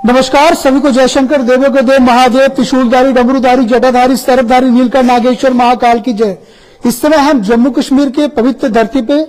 नमस्कार सभी को। जयशंकर देवों के देव महादेव, त्रिशूलधारी, डमरूधारी, जटाधारी, सर्पधारी, नीलकंठ नागेश्वर महाकाल की जय। इस समय हम जम्मू कश्मीर के पवित्र धरती पे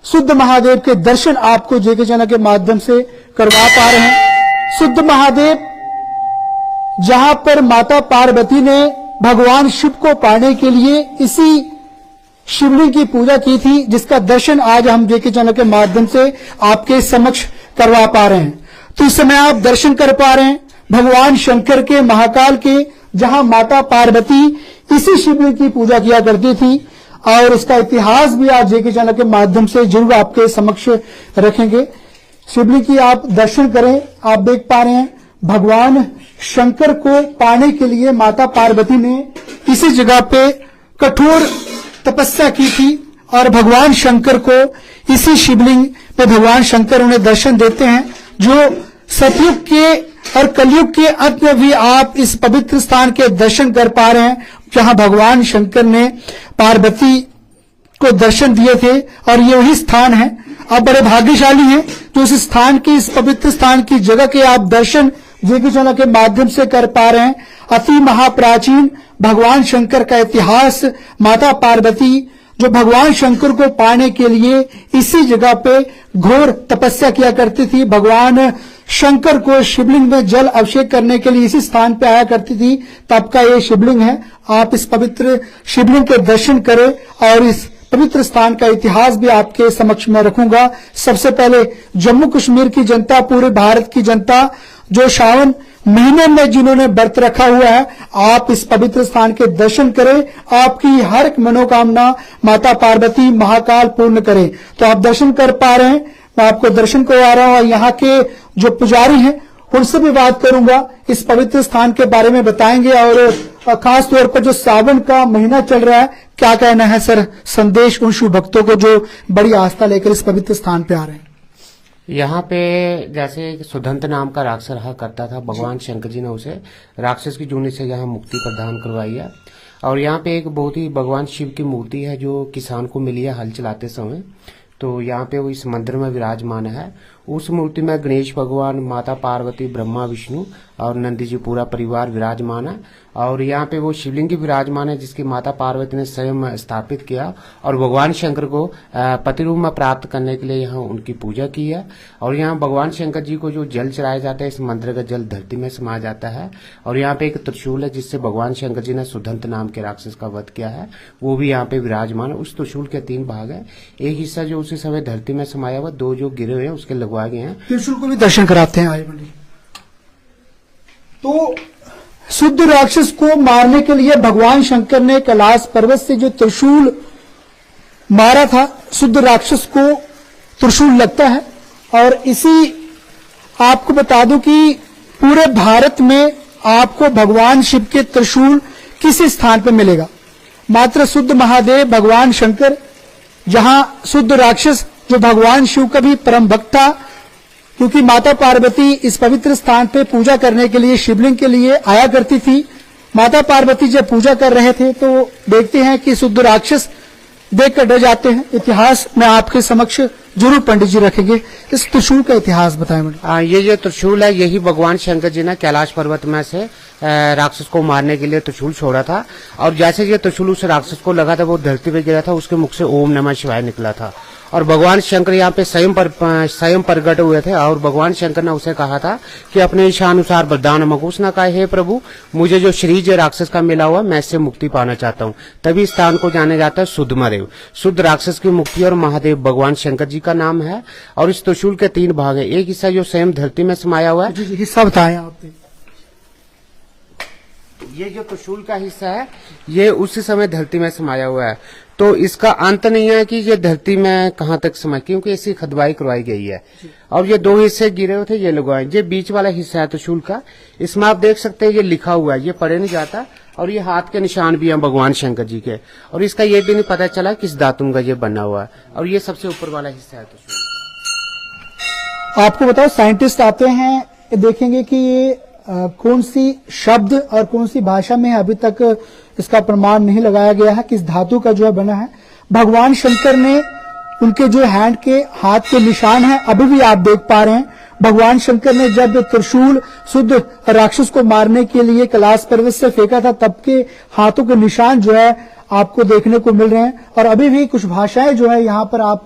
शुद्ध महादेव के दर्शन आपको जेके चैनल के माध्यम से करवा पा रहे हैं। शुद्ध महादेव जहां पर माता पार्वती ने भगवान शिव को पाने के लिए इसी शिवलिंग की पूजा की थी, जिसका दर्शन आज हम जेके चैनल के माध्यम से आपके समक्ष करवा पा रहे हैं। तो इस समय आप दर्शन कर पा रहे हैं भगवान शंकर के, महाकाल के, जहां माता पार्वती इसी शिवलिंग की पूजा किया करती थी। और इसका इतिहास भी आज जेके चैनल के माध्यम से जरूर आपके समक्ष रखेंगे। शिवलिंग की आप दर्शन करें। आप देख पा रहे हैं भगवान शंकर को पाने के लिए माता पार्वती ने इसी जगह पे कठोर तपस्या की थी और भगवान शंकर को इसी शिवलिंग पे भगवान शंकर उन्हें दर्शन देते हैं, जो सतयुग के और कलयुग के अंत में भी आप इस पवित्र स्थान के दर्शन कर पा रहे हैं, जहां भगवान शंकर ने पार्वती को दर्शन दिए थे। और ये वही स्थान है। आप बड़े भाग्यशाली हैं जो इस स्थान की, इस पवित्र स्थान की जगह के आप दर्शन जेके चैनल के माध्यम से कर पा रहे हैं। अति महाप्राचीन भगवान शंकर का इतिहास, माता पार्वती जो भगवान शंकर को पाने के लिए इसी जगह पे घोर तपस्या किया करती थी, भगवान शंकर को शिवलिंग में जल अभिषेक करने के लिए इसी स्थान पे आया करती थी। तब का ये शिवलिंग है। आप इस पवित्र शिवलिंग के दर्शन करें और इस पवित्र स्थान का इतिहास भी आपके समक्ष में रखूंगा। सबसे पहले जम्मू कश्मीर की जनता, पूरे भारत की जनता जो श्रावण महीने में जिन्होंने व्रत रखा हुआ है, आप इस पवित्र स्थान के दर्शन करें। आपकी हर एक मनोकामना माता पार्वती महाकाल पूर्ण करें। तो आप दर्शन कर पा रहे हैं। मैं आपको दर्शन करवा रहा हूं और यहाँ के जो पुजारी हैं उनसे भी बात करूंगा, इस पवित्र स्थान के बारे में बताएंगे। और खास तौर पर जो सावन का महीना चल रहा है, क्या कहना है सर संदेश उन शिव भक्तों को जो बड़ी आस्था लेकर इस पवित्र स्थान पे आ रहे हैं? यहाँ पे जैसे सुदंत नाम का राक्षस रहा करता था, भगवान शंकर जी ने उसे राक्षस की जूनी से यहाँ मुक्ति प्रदान करवाई है। और यहाँ पे एक बहुत ही भगवान शिव की मूर्ति है जो किसान को मिली है हल चलाते समय। तो यहाँ पे वो इस मंदिर में विराजमान है। उस मूर्ति में गणेश भगवान, माता पार्वती, ब्रह्मा विष्णु और नंदी जी पूरा परिवार विराजमान है। और यहाँ पे वो शिवलिंग की विराजमान है जिसकी माता पार्वती ने स्वयं स्थापित किया और भगवान शंकर को पति रूप में प्राप्त करने के लिए यहाँ उनकी पूजा की है। और यहाँ भगवान शंकर जी को जो जल चढ़ाया जाता है, इस मंदिर का जल धरती में समा जाता है। और यहाँ पे एक त्रिशूल है जिससे भगवान शंकर जी ने सुदंत नाम के राक्षस का वध किया है, वो भी यहाँ पे विराजमान है। उस त्रिशूल के 3 भाग है। एक हिस्सा जो उसी समय धरती में समाया हुआ, 2 जो गिरे हुए हैं उसके लगवाए गए हैं। त्रिशूल को भी दर्शन कराते हैं। आइए मंडी। तो शुद्ध राक्षस को मारने के लिए भगवान शंकर ने कैलाश पर्वत से जो त्रिशूल मारा था, शुद्ध राक्षस को त्रिशूल लगता है। और इसी आपको बता दूं कि पूरे भारत में आपको भगवान शिव के त्रिशूल किसी स्थान पर मिलेगा, मात्र शुद्ध महादेव भगवान शंकर, जहां शुद्ध राक्षस जो भगवान शिव का भी परम भक्त था, क्योंकि माता पार्वती इस पवित्र स्थान पे पूजा करने के लिए, शिवलिंग के लिए आया करती थी। माता पार्वती जब पूजा कर रहे थे तो देखते हैं कि शुद्ध राक्षस देखकर डर जाते हैं। इतिहास में आपके समक्ष जरूर पंडित जी रखेंगे। इस त्रिशूल का इतिहास बताएं। ये जो त्रिशूल है, यही भगवान शंकर जी ने कैलाश पर्वत में से राक्षस को मारने के लिए त्रिशूल छोड़ा था। और जैसे ये त्रिशूल उस राक्षस को लगा था, वो धरती पे गिरा था, उसके मुख से ओम नमः शिवाय निकला था। और भगवान शंकर यहाँ पे स्वयं प्रकट हुए थे। और भगवान शंकर ने उसे कहा था कि अपने इच्छानुसार वरदान मांगो। उसने कहा, हे प्रभु, मुझे जो शरीर राक्षस का मिला हुआ, मैं इससे मुक्ति पाना चाहता हूँ। तभी स्थान को जाने जाता है शुद्ध महादेव। शुद्ध राक्षस की मुक्ति और महादेव भगवान शंकर जी का नाम है। और इस त्रिशूल के 3 भाग है। एक हिस्सा जो स्वयं धरती में समाया हुआ है, हिस्सा बताएं आप। ये जो त्रिशूल का हिस्सा है, ये उसी समय धरती में समाया हुआ है। तो इसका अंत नहीं है कि ये धरती में कहाँ तक समय, क्योंकि इसकी खुदवाई करवाई गई है। और ये 2 हिस्से गिरे हुए थे, ये लगवाए। ये बीच वाला हिस्सा है त्रिशूल का, इसमें आप देख सकते हैं ये लिखा हुआ है, ये पढ़े नहीं जाता। और ये हाथ के निशान भी हैं भगवान शंकर जी के। और इसका ये भी नहीं पता चला किस धातु का ये बना हुआ है। और ये सबसे ऊपर वाला हिस्सा है त्रिशूल। आपको बताओ, साइंटिस्ट आते हैं, देखेंगे कि ये कौन सी शब्द और कौन सी भाषा में अभी तक इसका प्रमाण नहीं लगाया गया है, किस धातु का जो है बना है। भगवान शंकर ने उनके जो हैंड के हाथ के निशान हैं अभी भी आप देख पा रहे हैं। भगवान शंकर ने जब त्रिशूल शुद्ध राक्षस को मारने के लिए कैलाश पर्वत से फेंका था, तब के हाथों के निशान जो है आपको देखने को मिल रहे हैं। और अभी भी कुछ भाषाएं जो है यहाँ पर आप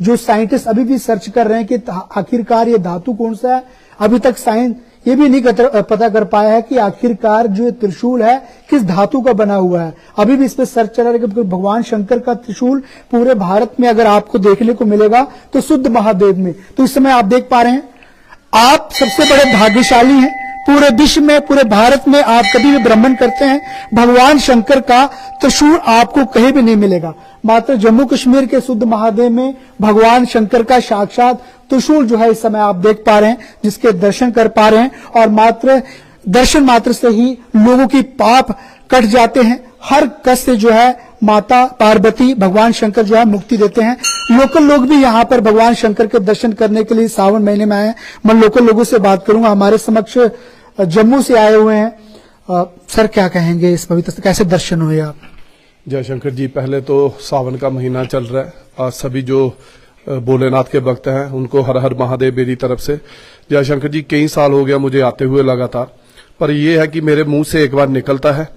जो साइंटिस्ट अभी भी सर्च कर रहे हैं कि आखिरकार ये धातु कौन सा है। अभी तक साइंस ये भी नहीं पता कर पाया है कि आखिरकार जो त्रिशूल है किस धातु का बना हुआ है। अभी भी इस पे सर्च चला रहा है कि भगवान शंकर का त्रिशूल पूरे भारत में अगर आपको देखने को मिलेगा तो शुद्ध महादेव में। तो इस समय आप देख पा रहे हैं, आप सबसे बड़े भाग्यशाली हैं। पूरे विश्व में, पूरे भारत में आप कभी भी भ्रमण करते हैं, भगवान शंकर का त्रिशूल आपको कहीं भी नहीं मिलेगा। मात्र जम्मू कश्मीर के शुद्ध महादेव में भगवान शंकर का साक्षात त्रिशूल जो है इस समय आप देख पा रहे हैं, जिसके दर्शन कर पा रहे हैं। और मात्र दर्शन मात्र से ही लोगों की पाप कट जाते हैं। हर कष्ट से जो है माता पार्वती, भगवान शंकर जो है मुक्ति देते हैं। लोकल लोग भी यहाँ पर भगवान शंकर के दर्शन करने के लिए सावन महीने में आए हैं। मैं लोकल लोगों से बात करूंगा। हमारे समक्ष जम्मू से आए हुए हैं। सर क्या कहेंगे इस पवित्र, कैसे दर्शन हुए आप? जयशंकर जी, पहले तो सावन का महीना चल रहा है। आज सभी जो भोलेनाथ के भक्त हैं उनको हर हर महादेव मेरी तरफ से। जयशंकर जी, कई साल हो गया मुझे आते हुए लगातार, पर यह है कि मेरे मुंह से एक बार निकलता है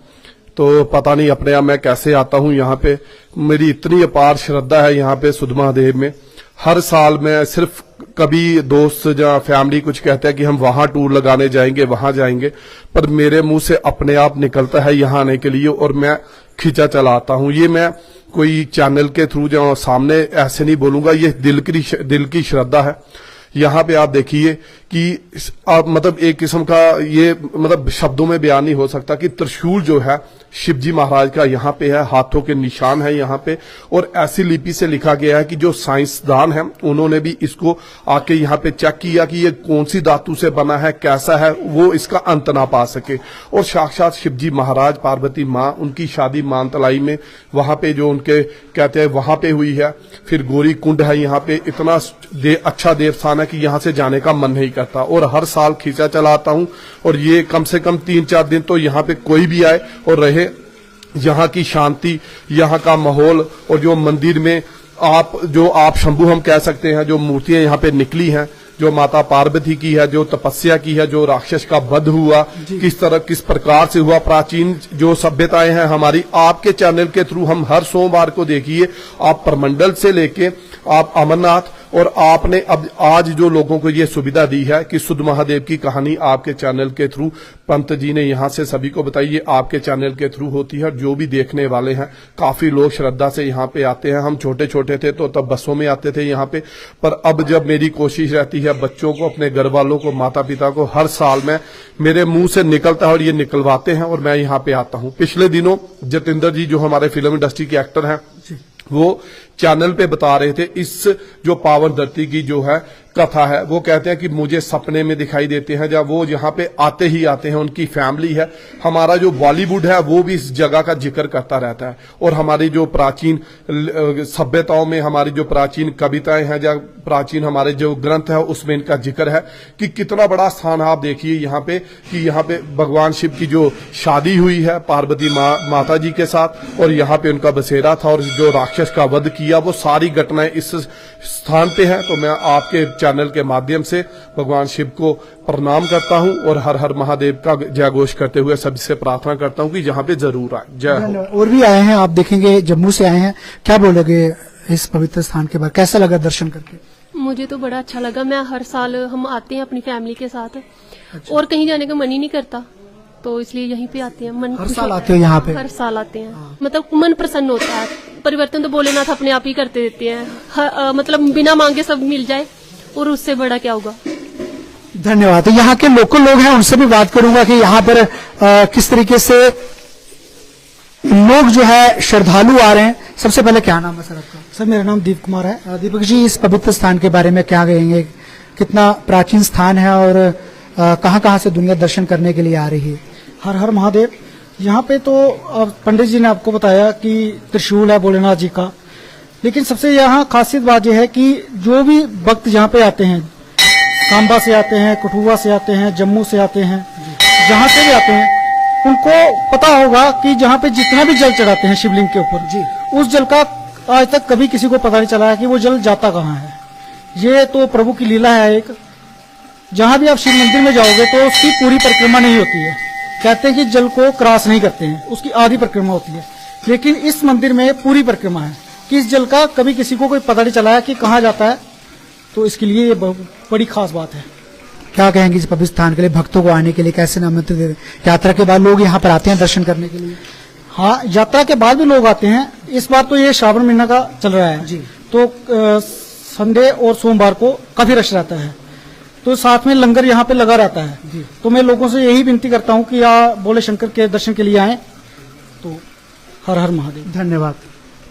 तो पता नहीं अपने आप मैं कैसे आता हूं यहाँ पे। मेरी इतनी अपार श्रद्धा है यहाँ पे शुद्ध महादेव में। हर साल मैं सिर्फ कभी दोस्त या फैमिली कुछ कहते हैं कि हम वहां टूर लगाने जाएंगे, वहां जाएंगे, पर मेरे मुंह से अपने आप निकलता है यहाँ आने के लिए और मैं खींचा चला आता हूँ। ये मैं कोई चैनल के थ्रू जो सामने ऐसे नहीं बोलूंगा, ये दिल की श्रद्धा है। यहाँ पे आप देखिए कि आप मतलब एक किस्म का ये मतलब शब्दों में बयान नहीं हो सकता कि त्रिशूल जो है शिव जी महाराज का यहाँ पे है, हाथों के निशान है यहाँ पे। और ऐसी लिपि से लिखा गया है कि जो साइंसदान है उन्होंने भी इसको आके यहाँ पे चेक किया कि ये कौन सी धातु से बना है, कैसा है, वो इसका अंत ना पा सके। और साक्षात शिव जी महाराज, पार्वती माँ, उनकी शादी मानतलाई में वहां पे जो उनके कहते हैं वहां पे हुई है। फिर गौरी कुंड है यहाँ पे, इतना अच्छा देवस्थान है कि यहाँ से जाने का मन नहीं करता। और हर साल खींचा चलाता हूँ और ये कम से कम 3-4 दिन तो यहाँ पे कोई भी आए और रहे। यहाँ की शांति, यहाँ का माहौल और जो मंदिर में आप शंभू हम कह सकते हैं, जो मूर्तियां यहाँ पे निकली हैं, जो माता पार्वती की है, जो तपस्या की है, जो राक्षस का वध हुआ, किस प्रकार से हुआ, प्राचीन जो सभ्यताएं हैं हमारी, आपके चैनल के थ्रू हम हर सोमवार को देखिए। आप प्रमंडल से लेके आप अमरनाथ, और आपने अब आज जो लोगों को ये सुविधा दी है कि शुद्ध महादेव की कहानी आपके चैनल के थ्रू पंत जी ने यहाँ से सभी को बताई, ये आपके चैनल के थ्रू होती है। जो भी देखने वाले हैं, काफी लोग श्रद्धा से यहाँ पे आते हैं। हम छोटे छोटे थे तो तब बसों में आते थे यहाँ पे, पर अब जब मेरी कोशिश रहती है बच्चों को, अपने घर वालों को, माता पिता को, हर साल में मेरे मुंह से निकलता है और ये निकलवाते हैं और मैं यहाँ पे आता हूँ। पिछले दिनों जतेंद्र जी जो हमारे फिल्म इंडस्ट्री के एक्टर हैं, वो चैनल पे बता रहे थे इस जो पावन धरती की जो है कथा है, वो कहते हैं कि मुझे सपने में दिखाई देते हैं जब वो यहाँ पे आते ही आते हैं। उनकी फैमिली है, हमारा जो बॉलीवुड है वो भी इस जगह का जिक्र करता रहता है। और हमारी जो प्राचीन सभ्यताओं में हमारी जो प्राचीन कविताएं हैं या प्राचीन हमारे जो ग्रंथ है उसमें इनका जिक्र है कि कितना बड़ा स्थान आप देखिए यहाँ पे, कि यहाँ पे भगवान शिव की जो शादी हुई है पार्वती माता जी के साथ, और यहाँ पे उनका बसेरा था और जो राक्षस का वध किया, वो सारी घटनाएं इस स्थान पे है। तो मैं आपके चैनल के माध्यम से भगवान शिव को प्रणाम करता हूं और हर हर महादेव का जय घोष करते हुए सबसे प्रार्थना करता हूं कि यहाँ पे जरूर आए। जय हो। और भी आए हैं, आप देखेंगे जम्मू से आए हैं, क्या बोलोगे इस पवित्र स्थान के बारे, कैसा लगा दर्शन करके? मुझे तो बड़ा अच्छा लगा। मैं हर साल हम आते हैं अपनी फैमिली के साथ। और कहीं जाने का मन ही नहीं करता, तो इसलिए यहीं पे आते हैं। मन हर साल आते हो यहाँ पे? हर साल आते हैं। मतलब मन प्रसन्न होता है। परिवर्तन तो भोलेनाथ अपने आप ही करते देते हैं। मतलब बिना मांगे सब मिल जाए, और उससे बड़ा क्या होगा। धन्यवाद। तो यहाँ के लोकल लोग हैं, उनसे भी बात करूंगा कि यहाँ पर किस तरीके से लोग जो है श्रद्धालु आ रहे हैं। सबसे पहले क्या नाम है सर आपका? सर मेरा नाम दीप कुमार है। दीपक जी, इस पवित्र स्थान के बारे में क्या कहेंगे? कितना प्राचीन स्थान है और कहाँ कहाँ से दुनिया दर्शन करने के लिए आ रही है? हर हर महादेव। यहाँ पे तो पंडित जी ने आपको बताया कि त्रिशूल है भोलेनाथ जी का, लेकिन सबसे यहाँ खासियत बात यह है कि जो भी भक्त यहाँ पे आते हैं, सांबा से आते हैं, कठुआ से आते हैं, जम्मू से आते हैं, जहाँ से भी आते हैं, उनको पता होगा कि जहाँ पे जितना भी जल चढ़ाते हैं शिवलिंग के ऊपर जी, उस जल का आज तक कभी किसी को पता नहीं चला है कि वो जल जाता कहाँ है। ये तो प्रभु की लीला है एक। जहां भी आप शिव मंदिर में जाओगे तो उसकी पूरी परिक्रमा नहीं होती है। कहते हैं कि जल को क्रॉस नहीं करते हैं, उसकी आधी परिक्रमा होती है। लेकिन इस मंदिर में पूरी परिक्रमा है कि इस जल का कभी किसी को कोई पता नहीं चला है कि कहाँ जाता है, तो इसके लिए ये बड़ी खास बात है। क्या कहेंगे इस पवित्र स्थान के लिए, भक्तों को आने के लिए कैसे आमंत्रित दे? यात्रा के बाद लोग यहाँ पर आते हैं दर्शन करने के लिए? हाँ, यात्रा के बाद भी लोग आते हैं। इस बार तो ये श्रावण महीना का चल रहा है जी। तो संडे और सोमवार को काफी रश रहता है, तो साथ में लंगर यहाँ पे लगा रहता है जी। तो मैं लोगों से यही विनती करता हूँ कि यहाँ भोले शंकर के दर्शन के लिए आए। तो हर हर महादेव। धन्यवाद।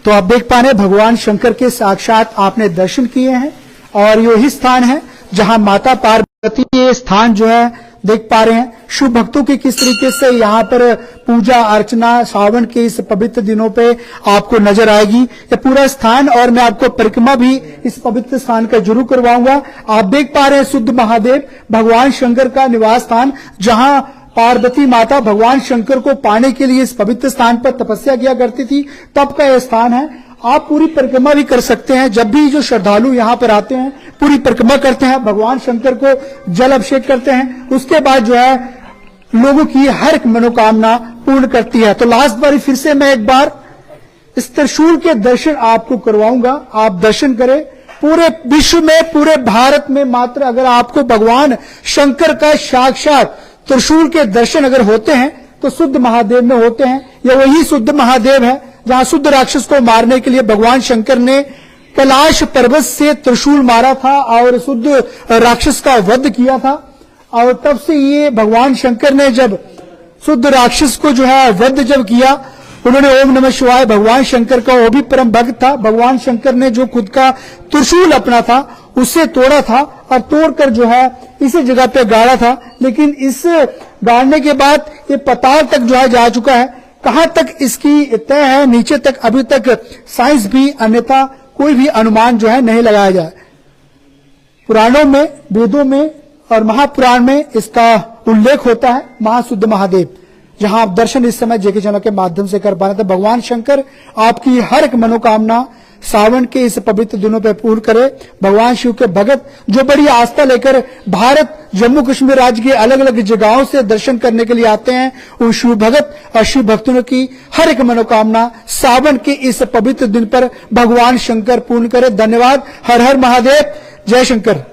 तो आप देख पा रहे हैं भगवान शंकर के साक्षात आपने दर्शन किए हैं और यही स्थान है जहां माता पार्वती ये स्थान जो है देख पा रहे हैं। शुभ भक्तों की किस तरीके से यहाँ पर पूजा अर्चना सावन के इस पवित्र दिनों पे आपको नजर आएगी ये पूरा स्थान, और मैं आपको परिक्रमा भी इस पवित्र स्थान का जरूर करवाऊंगा। आप देख पा रहे हैं शुद्ध महादेव भगवान शंकर का निवास स्थान, जहां पार्वती माता भगवान शंकर को पाने के लिए इस पवित्र स्थान पर तपस्या किया करती थी, तब का यह स्थान है। आप पूरी परिक्रमा भी कर सकते हैं। जब भी जो श्रद्धालु यहाँ पर आते हैं पूरी परिक्रमा करते हैं, भगवान शंकर को जल अभिषेक करते हैं, उसके बाद जो है लोगों की हर एक मनोकामना पूर्ण करती है। तो लास्ट बार फिर से मैं एक बार इस त्रिशूल के दर्शन आपको करवाऊंगा, आप दर्शन करें। पूरे विश्व में पूरे भारत में मात्र अगर आपको भगवान शंकर का साक्षात त्रिशूल के दर्शन अगर होते हैं तो शुद्ध महादेव में होते हैं। यह वही शुद्ध महादेव है जहां शुद्ध राक्षस को मारने के लिए भगवान शंकर ने कैलाश पर्वत से त्रिशूल मारा था और शुद्ध राक्षस का वध किया था। और तब से ये भगवान शंकर ने जब शुद्ध राक्षस को जो है वध जब किया, उन्होंने ओम नमः शिवाय, भगवान शंकर का वो भी परम भक्त था। भगवान शंकर ने जो खुद का त्रिशूल अपना था उससे तोड़ा था और तोड़कर जो है इसी जगह पे गाड़ा था। लेकिन इस गाड़ने के बाद ये पाताल तक जो है जा चुका है। कहां तक इसकी तय है नीचे तक अभी तक साइंस भी अन्यथा कोई भी अनुमान जो है नहीं लगाया जाए। पुराणों में, वेदों में और महापुराण में इसका उल्लेख होता है महाशुद्ध महादेव, जहां आप दर्शन इस समय जेके चैनल के माध्यम से कर पा रहे थे। भगवान शंकर आपकी हर एक मनोकामना सावन के इस पवित्र दिनों पर पूर्ण करे। भगवान शिव के भगत जो बड़ी आस्था लेकर भारत जम्मू कश्मीर राज्य के अलग अलग जगहों से दर्शन करने के लिए आते हैं, उन शिव भगत और शिव भक्तों की हर एक मनोकामना सावन के इस पवित्र दिन पर भगवान शंकर पूर्ण करे। धन्यवाद। हर हर महादेव। जय शंकर।